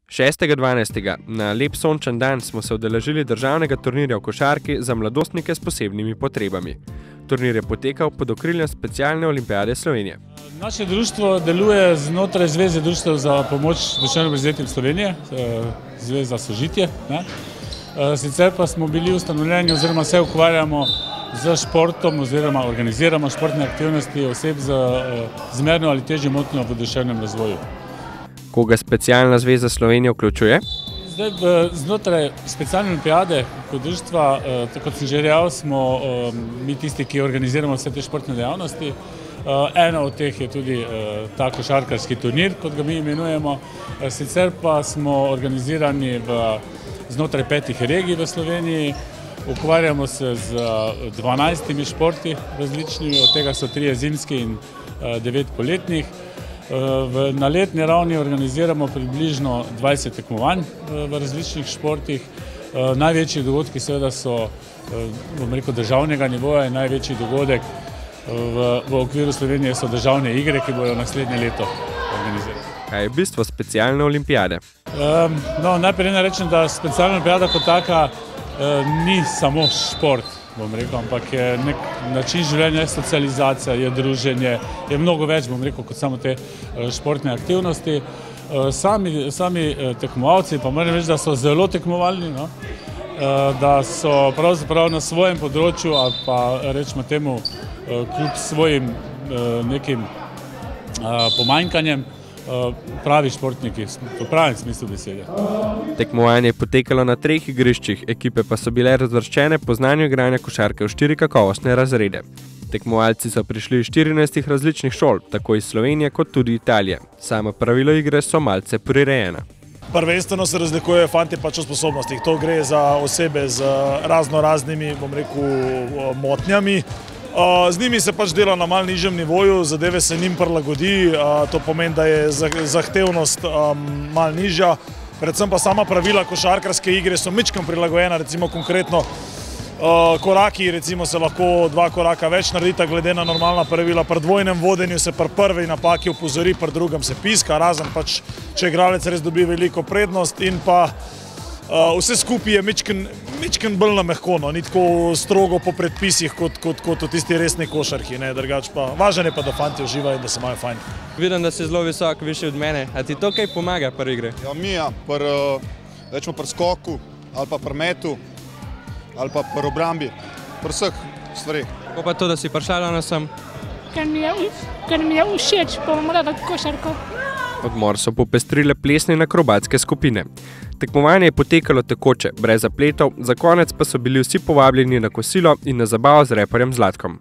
6.12. na lep sončen dan smo se udeležili državnega turnirja v košarki za mladostnike s posebnimi potrebami. Turnir je potekal pod okriljem Specialne olimpijade Slovenije. Naše društvo deluje znotraj Zveze društev za pomoč duševno prizadetim Slovenije, Zveza Sožitje. Sicer pa smo bili ustanovljeni oziroma se ukvarjamo z športom oziroma organiziramo športne aktivnosti oseb z zmerno ali težjo motnjo v duševnem razvoju. Koga Specialna zveza Slovenije vključuje? Znotraj Specialne olimpijade kot društva, kot sem že rekel, smo mi tisti, ki organiziramo vse te športne dejavnosti. Ena od teh je tudi ta košarkarski turnir, kot ga mi imenujemo. Sicer pa smo organizirani znotraj 5 regij v Sloveniji. Ukvarjamo se z 12 športi različnimi, od tega so 3 zimski in 9 poletnih. Na letni ravni organiziramo približno 20 tekmovanj v različnih športih. Največji dogodki seveda so, bom rekel, državnega nivoja in največji dogodek v okviru Slovenije so državne igre, ki bodo naslednje leto organizirane. Kaj je bistvo Specialne olimpijade? Najprej ne rečem, da Specialna olimpijada kot taka ni samo šport, bom rekel, ampak je nek način življenja, je socializacija, je druženje, je mnogo več, bom rekel, kot samo te športne aktivnosti. Sami tekmovalci, pa moram reči, da so zelo tekmovalni, da so pravzaprav na svojem področju ali pa rečemo temu kljub svojim nekim pomanjkanjem pravi športniki, v pravem smislu besede. Tekmovanje je potekalo na 3 igriščih, ekipe pa so bile razvrščene po znanju igranja košarke v 4 kakovostne razrede. Tekmovalci so prišli iz 14 različnih šol, tako iz Slovenije kot tudi Italije. Sama pravila igre so malce prirejena. Prvenstveno se razlikujejo fanti pač v sposobnostih. To gre za osebe z raznimi, bom rekel, motnjami. Z njimi se pač dela na malo nižjem nivoju, zadeve se njim prilagodi, to pomeni, da je zahtevnost malo nižja. Predvsem pa sama pravila košarkarske igre so mičkeno prilagojena, recimo konkretno koraki, recimo se lahko 2 koraka več naredita glede na normalna pravila. Pri dvojnem vodenju se pri prvi napaki opozori, pri drugem se piska, razen pač, če igralec res dobi veliko prednost in pa vse skupaj je mičken bolj na mehko, ni tako strogo po predpisih kot v tisti resni košarki. Drugače pa važno je pa, da fanti uživajo in da se imajo fajn. Vidim, da si zelo visok, višji od mene. A ti to kaj pomaga pri igri? Ja, mi pri skoku ali pa pri metu ali pa pri obrambi, pri vseh stvareh. Kako pa to, da si prišla na sem? Ker mi je všeč, pa imam rada košarko. Odmor so popestrile plesne in akrobatske skupine. Tekmovanje je potekalo tekoče, brez zapletov, za konec pa so bili vsi povabljeni na kosilo in na zabavo z reperjem Zlatkom.